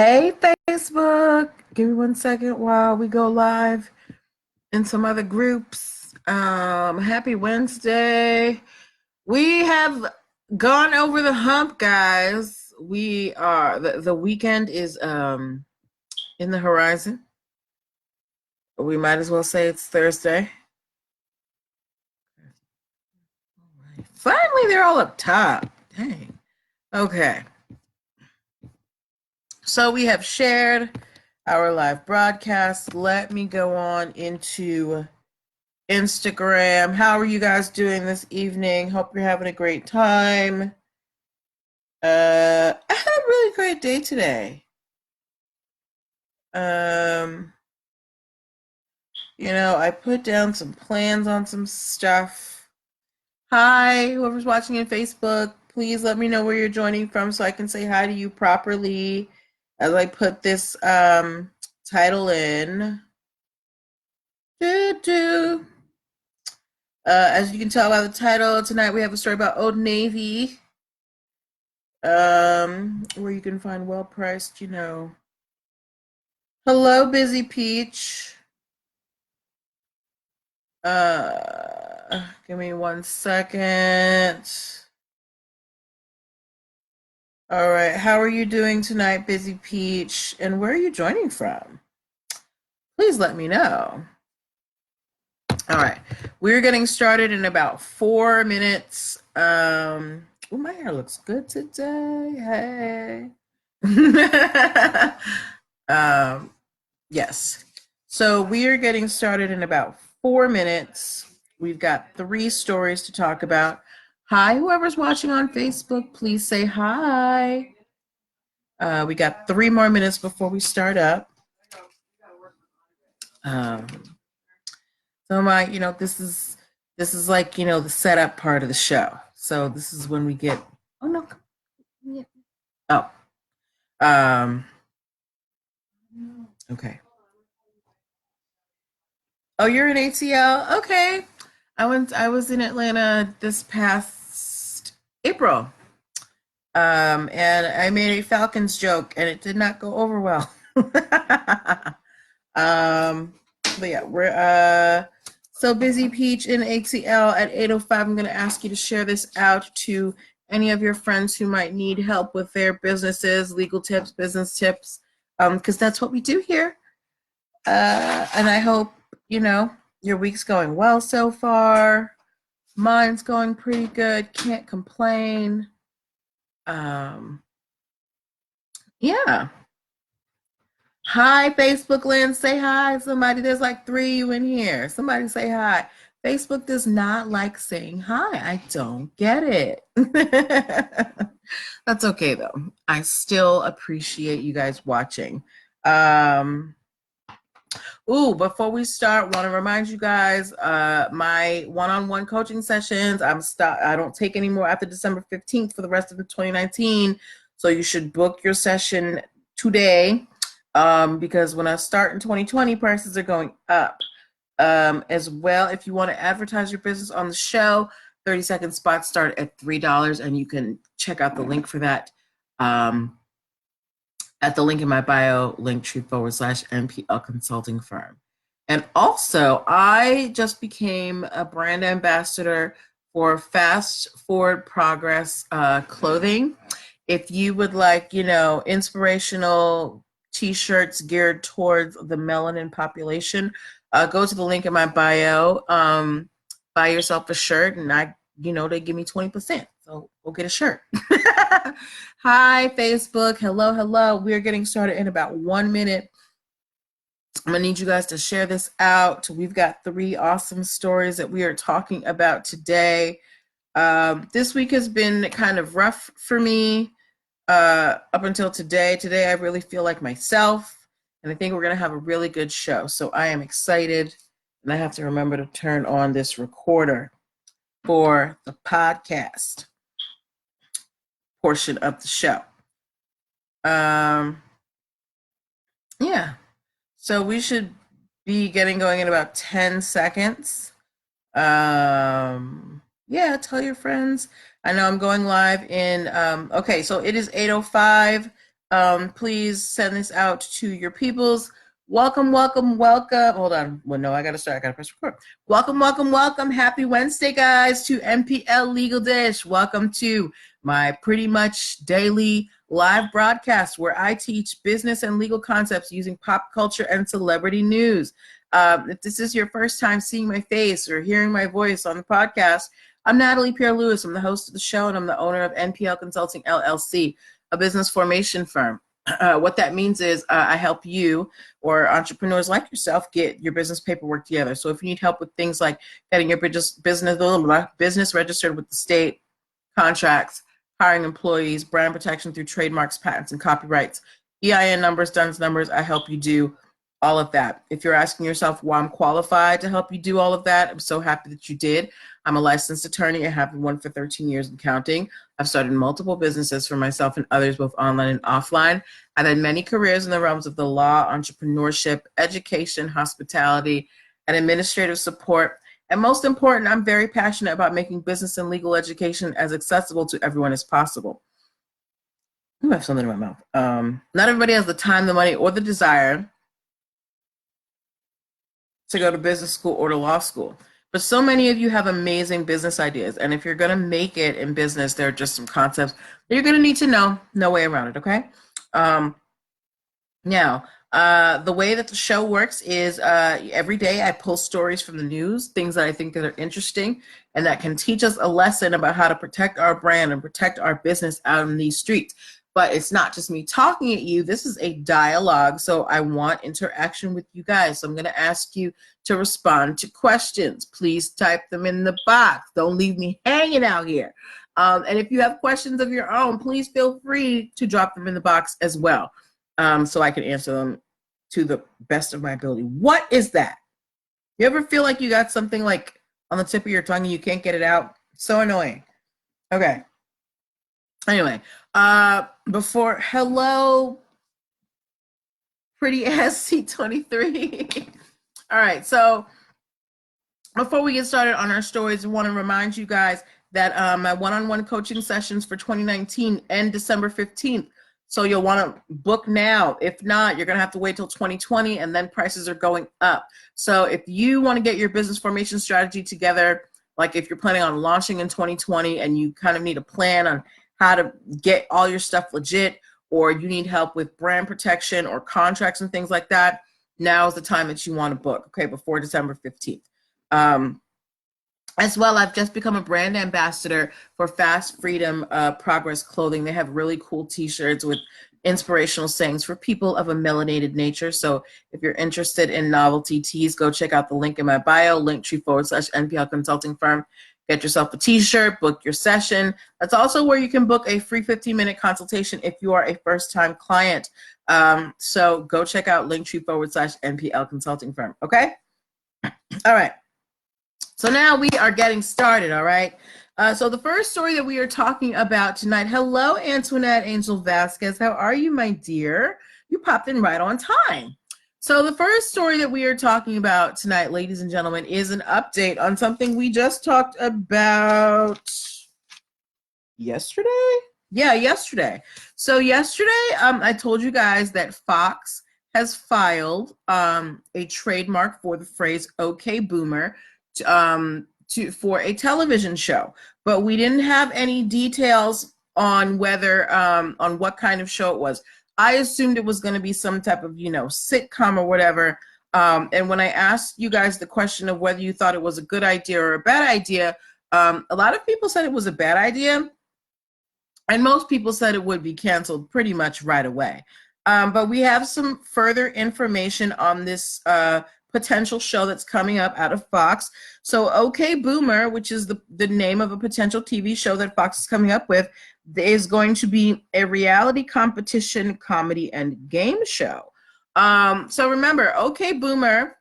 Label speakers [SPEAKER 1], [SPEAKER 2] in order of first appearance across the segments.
[SPEAKER 1] Hey, Facebook. Give me 1 second while we go live in some other groups. Happy Wednesday. We have gone over the hump, guys. We are the weekend is in the horizon. We might as well say it's Thursday. Finally, they're all up top. Dang. Okay. So we have shared our live broadcast. Let me go on into Instagram. How are you guys doing this evening? Hope you're having a great time. I had a really great day today. I put down some plans on some stuff. Hi, whoever's watching on Facebook, please let me know where you're joining from so I can say hi to you properly as I put this title in. As you can tell by the title, tonight we have a story about Old Navy, where you can find well-priced, Hello, Busy Peach. Give me 1 second. All right, how are you doing tonight, Busy Peach? And where are you joining from? Please let me know. All right, we're getting started in about 4 minutes. Oh, my hair looks good today. Hey. Yes. So we are getting started in about 4 minutes. We've got 3 stories to talk about. Hi, whoever's watching on Facebook, please say hi. We got 3 more minutes before we start up. This is like, the setup part of the show. So this is when we get, oh no. Oh. Okay. Oh, you're in ATL? Okay. I was in Atlanta this past April. And I made a Falcons joke and it did not go over well. But yeah, we're so Busy Peach in ATL at 8:05. I'm gonna ask you to share this out to any of your friends who might need help with their businesses, legal tips, business tips, because that's what we do here. And I hope, your week's going well so far. Mine's going pretty good. Can't complain. Yeah. Hi, Facebook land. Say hi. Somebody, there's like 3 of you in here. Somebody say hi. Facebook does not like saying hi. I don't get it. That's okay though. I still appreciate you guys watching. Before we start, want to remind you guys, my one-on-one coaching sessions, I don't take any more after December 15th for the rest of the 2019. So you should book your session today, because when I start in 2020, prices are going up. As well, if you want to advertise your business on the show, 30-second spots start at $3, and you can check out the link for that at the link in my bio, linktr.ee/nplconsultingfirm. And also, I just became a brand ambassador for Fast Forward Progress clothing. If you would like, inspirational t-shirts geared towards the melanin population, go to the link in my bio, buy yourself a shirt, and they give me 20%. So go get a shirt. Hi, Facebook. Hello. We're getting started in about 1 minute. I'm going to need you guys to share this out. We've got 3 awesome stories that we are talking about today. This week has been kind of rough for me up until today. Today, I really feel like myself, and I think we're going to have a really good show. So I am excited, and I have to remember to turn on this recorder for the podcast portion of the show. Yeah. So we should be getting going in about 10 seconds. Yeah, tell your friends. I know I'm going live in, okay, so it is 8:05. Please send this out to your peoples. Welcome, welcome, welcome. Hold on. Well, no, I got to start. I got to press record. Welcome, welcome, welcome. Happy Wednesday, guys, to NPL Legal Dish. Welcome to my pretty much daily live broadcast where I teach business and legal concepts using pop culture and celebrity news. If this is your first time seeing my face or hearing my voice on the podcast, I'm Natalie Pierre-Lewis. I'm the host of the show, and I'm the owner of NPL Consulting, LLC, a business formation firm. What that means is I help you or entrepreneurs like yourself get your business paperwork together. So if you need help with things like getting your business registered with the state, contracts, hiring employees, brand protection through trademarks, patents, and copyrights, EIN numbers, DUNS numbers, I help you do all of that. If you're asking yourself why I'm qualified to help you do all of that, I'm so happy that you did. I'm a licensed attorney. I have been one for 13 years and counting. I've started multiple businesses for myself and others, both online and offline. I've had many careers in the realms of the law, entrepreneurship, education, hospitality, and administrative support. And most important, I'm very passionate about making business and legal education as accessible to everyone as possible. I have something in my mouth. Not everybody has the time, the money, or the desire to go to business school or to law school. But so many of you have amazing business ideas. And if you're going to make it in business, there are just some concepts that you're going to need to know. No way around it, okay? Now, the way that the show works is every day I post stories from the news, things that I think that are interesting and that can teach us a lesson about how to protect our brand and protect our business out in these streets. But it's not just me talking at you. This is a dialogue, so I want interaction with you guys. So I'm going to ask you to respond to questions. Please type them in the box. Don't leave me hanging out here. And if you have questions of your own, please feel free to drop them in the box as well, so I can answer them to the best of my ability. What is that? You ever feel like you got something like on the tip of your tongue and you can't get it out? So annoying. Okay. Anyway, hello, pretty ass C23. All right, so before we get started on our stories, I want to remind you guys that my one-on-one coaching sessions for 2019 end December 15th. So you'll want to book now. If not, you're going to have to wait till 2020, and then prices are going up. So if you want to get your business formation strategy together, like if you're planning on launching in 2020 and you kind of need a plan on how to get all your stuff legit, or you need help with brand protection or contracts and things like that, now is the time that you want to book, okay, before December 15th. As well, I've just become a brand ambassador for Fast Freedom Progress Clothing. They have really cool t-shirts with inspirational sayings for people of a melanated nature. So if you're interested in novelty tees, go check out the link in my bio, linktr.ee/NPL Consulting Firm. Get yourself a t-shirt, book your session. That's also where you can book a free 15-minute consultation if you are a first-time client. So go check out linktr.ee/NPL Consulting Firm, okay? All right. So now we are getting started, all right? So the first story that we are talking about tonight, hello, Antoinette Angel Vasquez. How are you, my dear? You popped in right on time. So the first story that we are talking about tonight, ladies and gentlemen, is an update on something we just talked about yesterday? Yeah, yesterday. So yesterday, I told you guys that Fox has filed a trademark for the phrase "Okay, Boomer" for a television show, but we didn't have any details on whether on what kind of show it was. I assumed it was going to be some type of, sitcom or whatever. And when I asked you guys the question of whether you thought it was a good idea or a bad idea, a lot of people said it was a bad idea. And most people said it would be canceled pretty much right away. But we have some further information on this potential show that's coming up out of Fox. So Okay Boomer, which is the name of a potential TV show that Fox is coming up with, is going to be a reality competition, comedy, and game show. So remember, Okay Boomer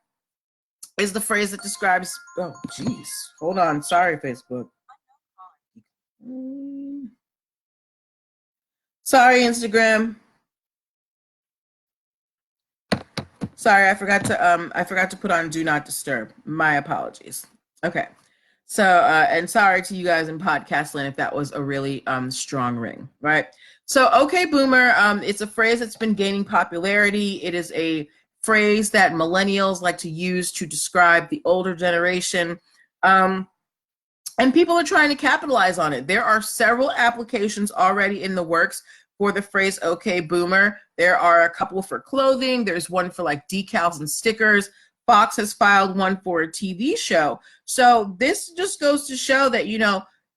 [SPEAKER 1] is the phrase that describes, oh, geez, hold on. Sorry, Facebook. Sorry, Instagram. Sorry, I forgot to put on Do Not Disturb. My apologies. Okay. So, and sorry to you guys in podcast land if that was a really strong ring, right? So, okay, boomer, it's a phrase that's been gaining popularity. It is a phrase that millennials like to use to describe the older generation. And people are trying to capitalize on it. There are several applications already in the works for the phrase okay boomer. There are a couple for clothing. There's one for like decals and stickers. Fox has filed one for a TV show. So this just goes to show that,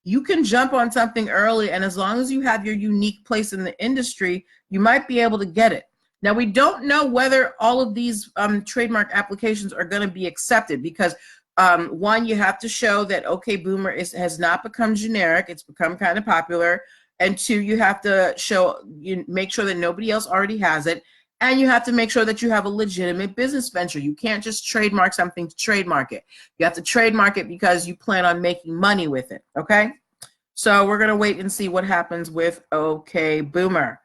[SPEAKER 1] you can jump on something early, and as long as you have your unique place in the industry, you might be able to get it. Now, we don't know whether all of these trademark applications are going to be accepted because one, you have to show that okay boomer has not become generic, it's become kind of popular. And two, you have to make sure that nobody else already has it, and you have to make sure that you have a legitimate business venture. You can't just trademark something to trademark it. You have to trademark it because you plan on making money with it. Okay, so we're going to wait and see what happens with okay boomer.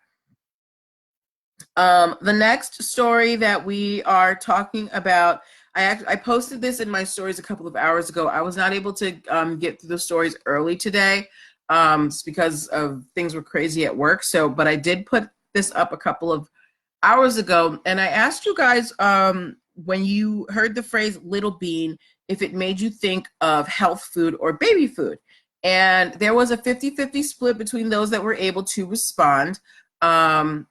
[SPEAKER 1] The next story that we are talking about, I posted this in my stories a couple of hours ago. I was not able to get through the stories early today because of things were crazy at work. But I did put this up a couple of hours ago, and I asked you guys when you heard the phrase little bean, if it made you think of health food or baby food. And there was a 50-50 split between those that were able to respond. Some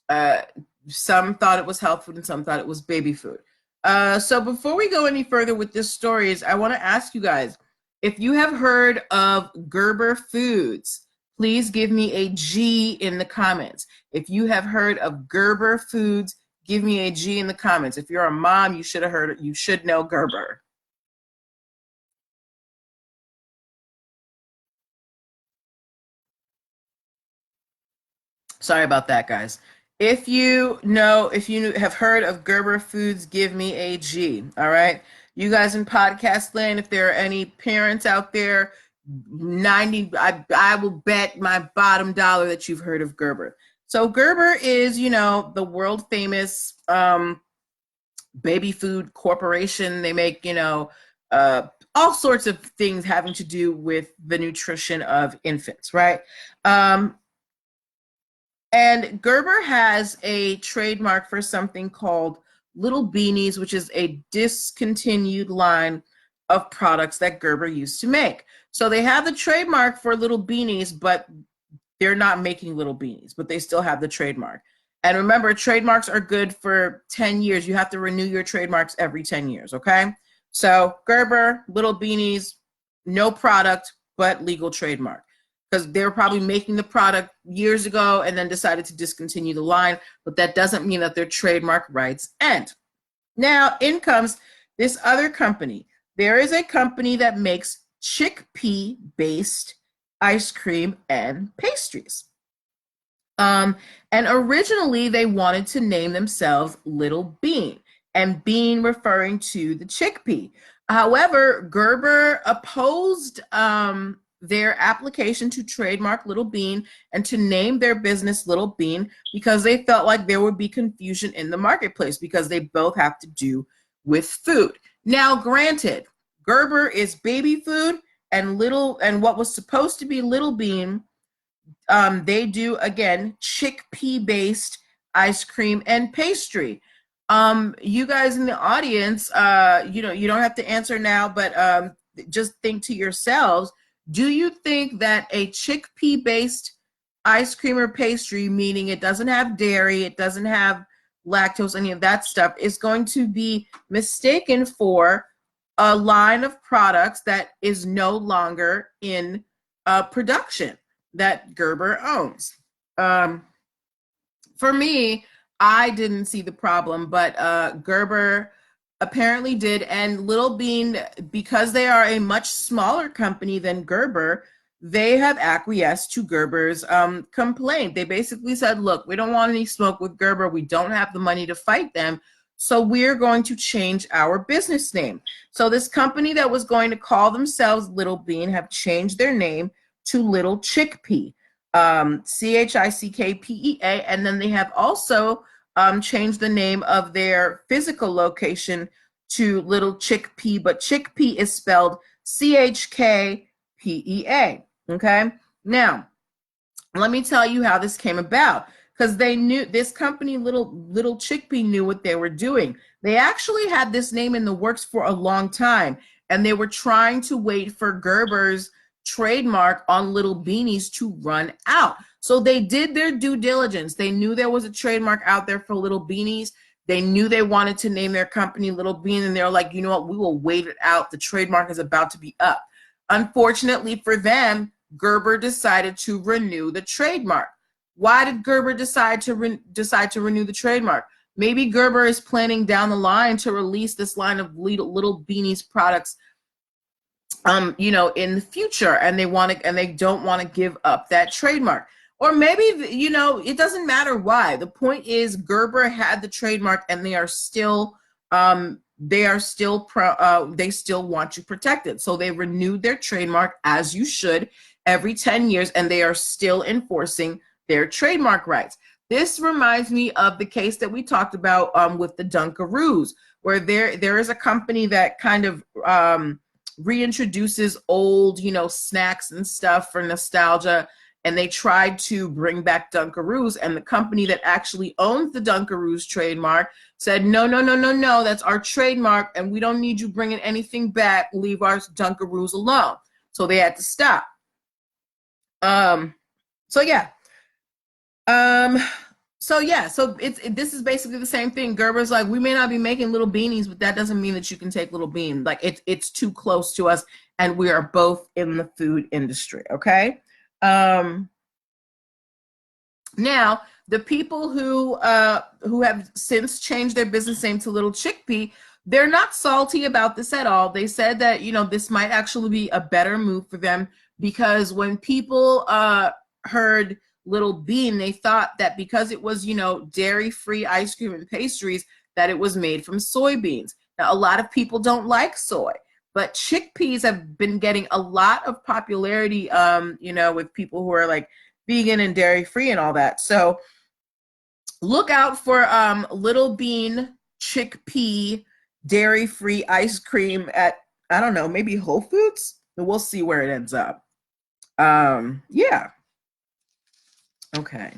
[SPEAKER 1] thought it was health food and some thought it was baby food. So before we go any further with this stories, I want to ask you guys, if you have heard of Gerber Foods, please give me a G in the comments. If you have heard of Gerber Foods, give me a G in the comments. If you're a mom, you should know Gerber. Sorry about that, guys. If you have heard of Gerber Foods, give me a G. All right. You guys in podcast land, if there are any parents out there, I will bet my bottom dollar that you've heard of Gerber. So Gerber is, the world famous baby food corporation. They make, all sorts of things having to do with the nutrition of infants, right? And Gerber has a trademark for something called Little Beanies, which is a discontinued line of products that Gerber used to make. So they have the trademark for Little Beanies, but they're not making Little Beanies, but they still have the trademark. And remember, trademarks are good for 10 years. You have to renew your trademarks every 10 years, okay? So Gerber, Little Beanies, no product, but legal trademark. Because they were probably making the product years ago and then decided to discontinue the line, but that doesn't mean that their trademark rights end. Now, in comes this other company. There is a company that makes chickpea-based ice cream and pastries. And originally, they wanted to name themselves Little Bean, and bean referring to the chickpea. However, Gerber opposed their application to trademark Little Bean and to name their business Little Bean because they felt like there would be confusion in the marketplace because they both have to do with food. Now, granted, Gerber is baby food, and what was supposed to be Little Bean, they do, again, chickpea-based ice cream and pastry. You guys in the audience, you don't have to answer now, but just think to yourselves, do you think that a chickpea-based ice cream or pastry, meaning it doesn't have dairy, it doesn't have lactose, any of that stuff, is going to be mistaken for a line of products that is no longer in production that Gerber owns? For me, I didn't see the problem, but Gerber apparently did. And Little Bean, because they are a much smaller company than Gerber, they have acquiesced to Gerber's complaint. They basically said, look, we don't want any smoke with Gerber. We don't have the money to fight them. So we're going to change our business name. So this company that was going to call themselves Little Bean have changed their name to Little Chickpea, CHICKPEA. And then they have also changed the name of their physical location to Little Chickpea, but chickpea is spelled CHKPEA. Okay. Now, Let me tell you how this came about, because they knew this company, little chickpea, knew what they were doing. They actually had this name in the works for a long time, and they were trying to wait for Gerber's trademark on little beanies to run out. So they did their due diligence. They knew there was a trademark out there for little beanies. They knew they wanted to name their company Little Bean, and they're like, you know what, we will wait it out. The trademark is about to be up. Unfortunately for them, Gerber decided to renew the trademark. Why did Gerber decide to renew the trademark? Maybe Gerber is planning down the line to release this line of little beanies products, in the future, and they don't want to give up that trademark. Or maybe, it doesn't matter why. The point is, Gerber had the trademark, and they still want to protect it. So they renewed their trademark, as you should, every 10 years, and they are still enforcing their trademark rights. This reminds me of the case that we talked about with the Dunkaroos, where there is a company that kind of reintroduces old, snacks and stuff for nostalgia, and they tried to bring back Dunkaroos, and the company that actually owns the Dunkaroos trademark said, no, that's our trademark, and we don't need you bringing anything back. Leave our Dunkaroos alone. So they had to stop. This is basically the same thing. Gerber's like, we may not be making little beanies, but that doesn't mean that you can take Little Bean. Like, it's too close to us, and we are both in the food industry. Okay. Now, the people who have since changed their business name to Little Chickpea, they're not salty about this at all. They said that, this might actually be a better move for them, because when people heard Little Bean, they thought that because it was, dairy-free ice cream and pastries, that it was made from soybeans. Now, a lot of people don't like soy, but chickpeas have been getting a lot of popularity, with people who are like vegan and dairy-free and all that. So look out for Little Bean chickpea dairy-free ice cream at, I don't know, maybe Whole Foods. We'll see where it ends up. Yeah. Okay.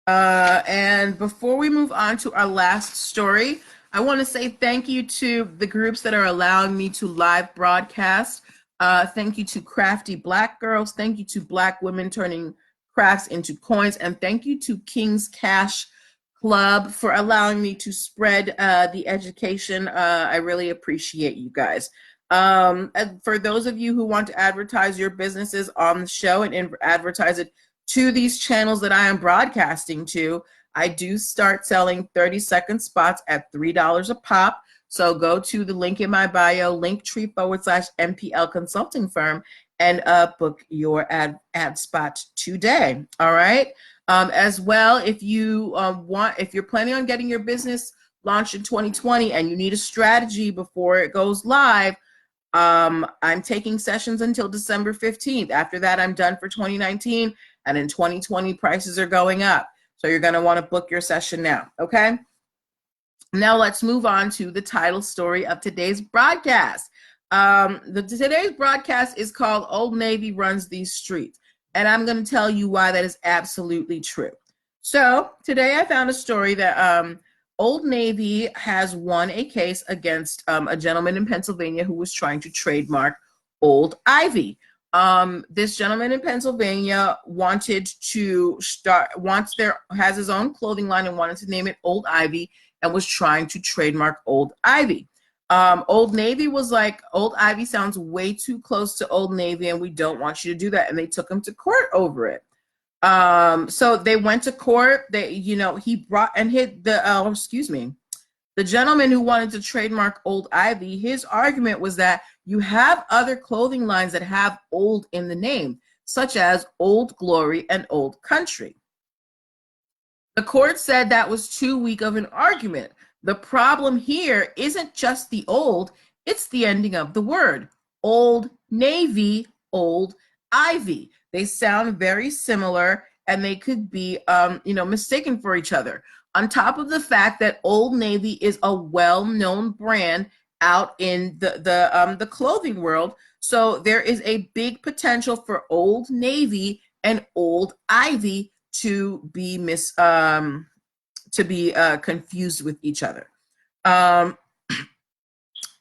[SPEAKER 1] And before we move on to our last story, I want to say thank you to the groups that are allowing me to live broadcast. Thank you to Crafty Black Girls. Thank you to Black Women Turning Crafts into Coins. And thank you to King's Cash Club for allowing me to spread the education. I really appreciate you guys. And for those of you who want to advertise your businesses on the show and advertise it to these channels that I am broadcasting to, I do start selling 30-second spots at $3 a pop. So go to the link in my bio, linktr.ee/NPL Consulting Firm, and book your ad spot today. All right. As well, if you're planning on getting your business launched in 2020 and you need a strategy before it goes live, I'm taking sessions until December 15th. After that, I'm done for 2019. And in 2020, prices are going up. So you're going to want to book your session now. Okay. Now let's move on to the title story of today's broadcast. Today's broadcast is called Old Navy Runs These Streets. And I'm going to tell you why that is absolutely true. So today I found a story that Old Navy has won a case against a gentleman in Pennsylvania who was trying to trademark Old Ivy. This gentleman in Pennsylvania has his own clothing line and wanted to name it Old Ivy, and was trying to trademark Old Ivy. Old Navy was like, Old Ivy sounds way too close to Old Navy, and we don't want you to do that. And they took him to court over it. So they went to court. He brought and hit the gentleman who wanted to trademark Old Ivy. His argument was that you have other clothing lines that have old in the name, such as Old Glory and Old Country. The court said that was too weak of an argument. The problem here isn't just the old, it's the ending of the word. Old Navy, Old Ivy. They sound very similar, and they could be, mistaken for each other. On top of the fact that Old Navy is a well-known brand out in the clothing world, so there is a big potential for Old Navy and old ivy to be confused with each other.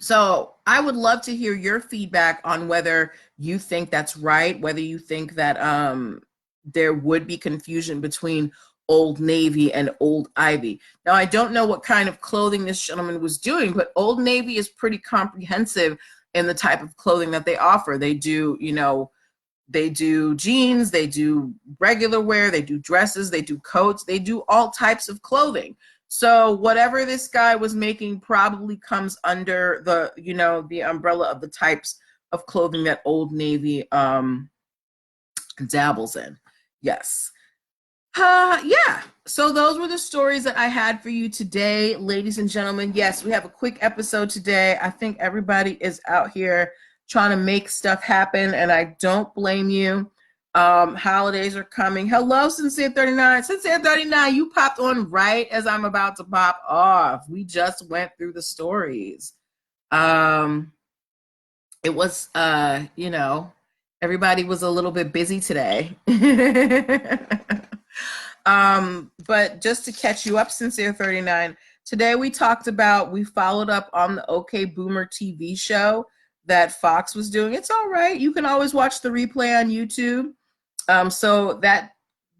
[SPEAKER 1] So I would love to hear your feedback on whether you think that's right, whether you think that there would be confusion between Old Navy and Old Ivy. Now, I don't know what kind of clothing this gentleman was doing, but Old Navy is pretty comprehensive in the type of clothing that they offer. They do, they do jeans, they do regular wear, they do dresses, they do coats, they do all types of clothing. So whatever this guy was making probably comes under the, the umbrella of the types of clothing that Old Navy dabbles in. Yes. Yeah. So those were the stories that I had for you today, ladies and gentlemen. Yes, we have a quick episode today. I think everybody is out here trying to make stuff happen, and I don't blame you. Holidays are coming. Hello, Sincere 39. Sincere 39, you popped on right as I'm about to pop off. We just went through the stories. It was, everybody was a little bit busy today. But just to catch you up, Sincere 39, today we followed up on the OK Boomer TV show that Fox was doing. It's all right. You can always watch the replay on YouTube. So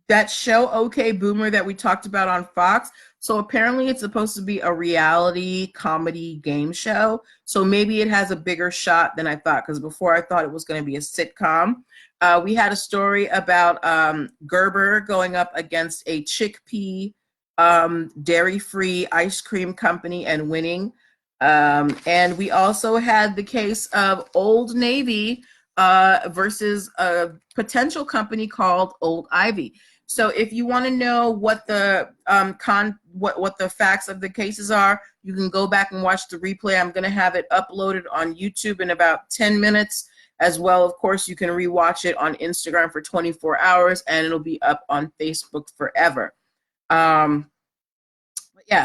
[SPEAKER 1] that show OK Boomer that we talked about on Fox, so apparently it's supposed to be a reality comedy game show. So maybe it has a bigger shot than I thought, because before I thought it was going to be a sitcom. We had a story about Gerber going up against a chickpea dairy-free ice cream company and winning. And we also had the case of Old Navy versus a potential company called Old Ivy. So if you want to know what the what the facts of the cases are, you can go back and watch the replay. I'm going to have it uploaded on YouTube in about 10 minutes. As well, of course, you can rewatch it on Instagram for 24 hours, and it'll be up on Facebook forever. Yeah,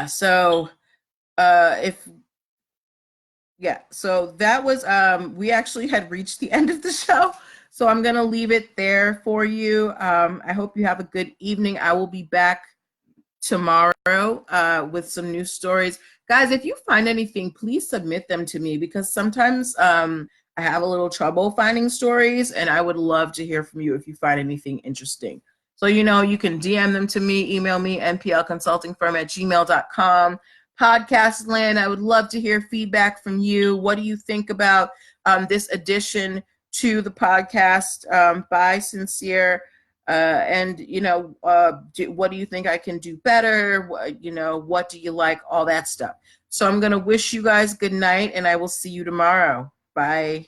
[SPEAKER 1] so so that was, we actually had reached the end of the show. So I'm going to leave it there for you. I hope you have a good evening. I will be back tomorrow with some new stories. Guys, if you find anything, please submit them to me, because sometimes I have a little trouble finding stories, and I would love to hear from you if you find anything interesting. So, you can DM them to me, email me, nplconsultingfirm@gmail.com. Podcast land, I would love to hear feedback from you. What do you think about this addition to the podcast by Sincere? And, what do you think I can do better? What do you like? All that stuff. So I'm going to wish you guys good night, and I will see you tomorrow. Bye.